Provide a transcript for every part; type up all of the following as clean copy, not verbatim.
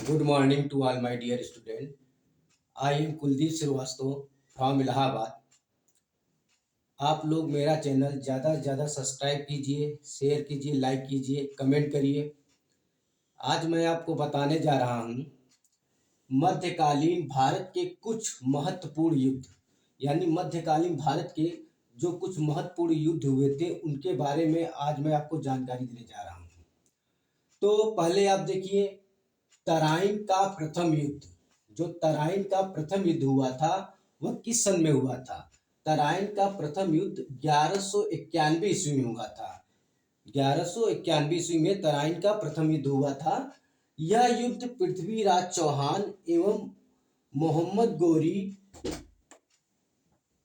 Good morning to all my dear student. I am Kuldeep Srivastava from Allahabad. आप लोग मेरा channel ज़्यादा से ज़्यादा सब्सक्राइब कीजिए, शेयर कीजिए, लाइक कीजिए, कमेंट करिए। आज मैं आपको बताने जा रहा हूँ मध्यकालीन भारत के कुछ महत्वपूर्ण युद्ध, यानी मध्यकालीन भारत के जो कुछ महत्वपूर्ण युद्ध हुए थे उनके बारे में आज मैं आपको जानकारी देने जा रहा हूँ। तो पहले आप देखिए तराइन का प्रथम युद्ध। जो तराइन का प्रथम युद्ध हुआ था वह किस सन में हुआ था? तराइन का प्रथम युद्ध 1191 ईस्वी में हुआ था। 1191 ईस्वी में तराइन का प्रथम युद्ध हुआ था। यह युद्ध पृथ्वीराज चौहान एवं मोहम्मद गोरी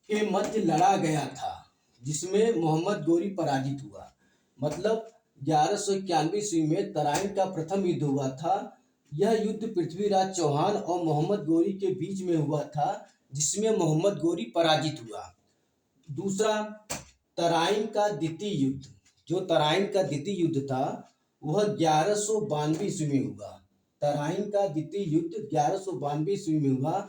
के मध्य लड़ा गया था, जिसमें मोहम्मद गोरी पराजित हुआ। मतलब 1191 ईस्वी में तराइन का प्रथम युद्ध हुआ था। यह युद्ध पृथ्वीराज चौहान और मोहम्मद गोरी के बीच में हुआ था, जिसमें मोहम्मद गोरी पराजित हुआ। दूसरा, तराइन का द्वितीय युद्ध। जो तराइन का द्वितीय युद्ध था वह 1192 ईस्वी में हुआ। तराइन का द्वितीय युद्ध 1192 ईस्वी में हुआ।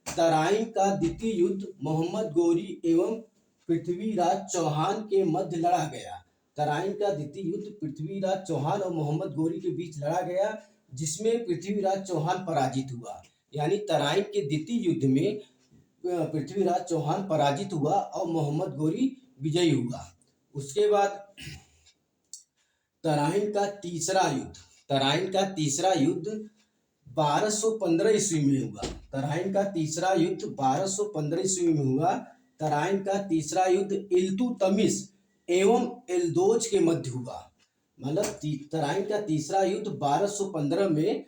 तराइन का द्वितीय युद्ध मोहम्मद गोरी एवं पृथ्वीराज चौहान के मध्य लड़ा गया। तराइन का द्वितीय युद्ध पृथ्वीराज चौहान और मोहम्मद गोरी के बीच लड़ा गया, जिसमें पृथ्वीराज चौहान पराजित हुआ। यानी तराइन के द्वितीय युद्ध में पृथ्वीराज चौहान पराजित हुआ और मोहम्मद गोरी विजयी हुआ। उसके बाद तराइन का तीसरा युद्ध। तराइन का तीसरा युद्ध 1215 ईस्वी में हुआ। तराइन का तीसरा युद्ध 1215 ईस्वी में हुआ। तराइन का तीसरा युद्ध इल्तुतमिश एवं एल्दोज के मध्य हुआ। मतलब तराइन का तीसरा युद्ध 1215 में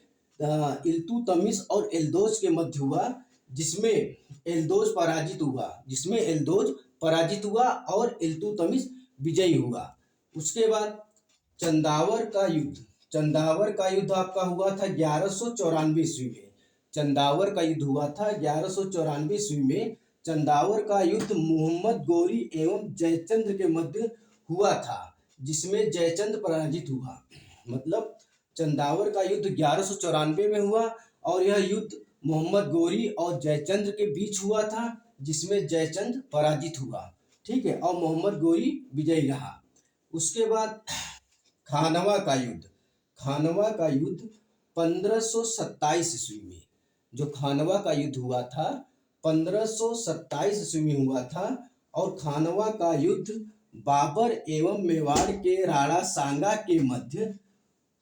इल्तुतमिश और एल्दोज के मध्य हुआ, जिसमें एल्दोज पराजित हुआ और इल्तुतमिश विजयी हुआ। उसके बाद चंदावर का युद्ध। चंदावर का युद्ध आपका हुआ था 1194 ईस्वी में। चंदावर का युद्ध हुआ था 1194 ईस्वी में। चंदावर का युद्ध मोहम्मद गोरी एवं जयचंद्र के मध्य हुआ था, जिसमें जयचंद्र पराजित हुआ। मतलब चंदावर का युद्ध 1194 में हुआ और यह युद्ध मोहम्मद गोरी और जयचंद्र के बीच हुआ था, जिसमें जयचंद्र पराजित हुआ। ठीक है, और मोहम्मद गोरी विजयी रहा। उसके बाद खानवा का युद्ध। खानवा का युद्ध 1527 ईस्वी में। जो खानवा का युद्ध हुआ था 1527 ईस्वी में हुआ था। और खानवा का युद्ध बाबर एवं मेवाड़ के राणा सांगा के मध्य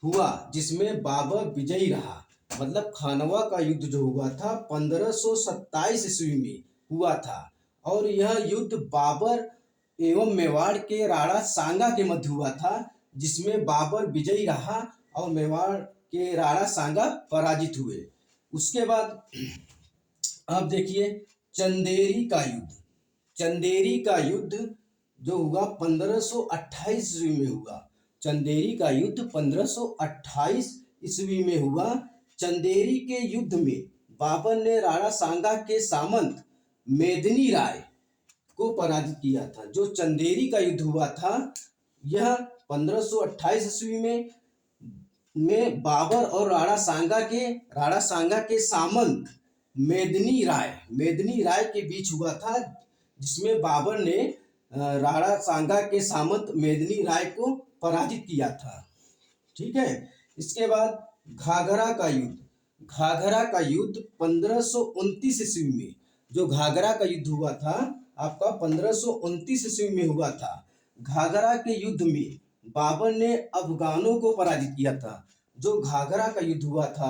हुआ, जिसमें बाबर विजयी रहा। मतलब खानवा का युद्ध जो हुआ था 1527 ईस्वी में हुआ था और यह युद्ध बाबर एवं मेवाड़ के राणा सांगा के मध्य हुआ था, जिसमें बाबर विजयी रहा और मेवाड़ के राणा सांगा पराजित हुए। उसके बाद आप देखिए चंदेरी का युद्ध। चंदेरी का युद्ध जो हुआ 1528 ईस्वी में हुआ। चंदेरी का युद्ध 1528 ईस्वी में हुआ। चंदेरी के युद्ध में बाबर ने राणा सांगा के सामंत मेदिनी राय को पराजित किया था। जो चंदेरी का युद्ध हुआ था यह 1528 ईस्वी में बाबर और राणा सांगा के सामंत मेदिनी राय के बीच हुआ था, जिसमें बाबर ने राणा सांगा के सामंत मेदिनी राय को पराजित किया था। ठीक है। इसके बाद घाघरा का युद्ध। घाघरा का युद्ध 1529 ईस्वी में। जो घाघरा का युद्ध हुआ था आपका 1529 ईस्वी में हुआ था। घाघरा के युद्ध में बाबर ने अफगानों को पराजित किया था। जो घाघरा का युद्ध हुआ था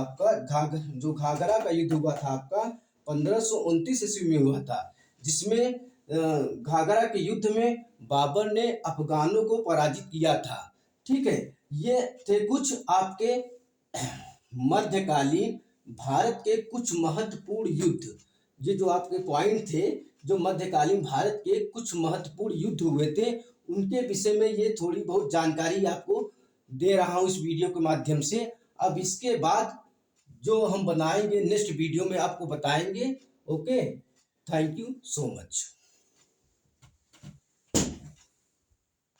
आपका 1529 ईस्वी में हुआ था, जिसमें घाघरा के युद्ध में बाबर ने अफगानों को पराजित किया था। ठीक है, ये थे कुछ आपके मध्यकालीन भारत के कुछ महत्वपूर्ण युद्ध। ये जो आपके पॉइंट थे, जो मध्यकालीन भारत के कुछ महत्वपूर्ण युद्ध हुए थे, उनके विषय में ये थोड़ी बहुत जानकारी आपको दे रहा हूँ इस वीडियो के माध्यम से। अब इसके बाद जो हम बनाएंगे नेक्स्ट वीडियो में आपको बताएंगे। Okay, thank you so much.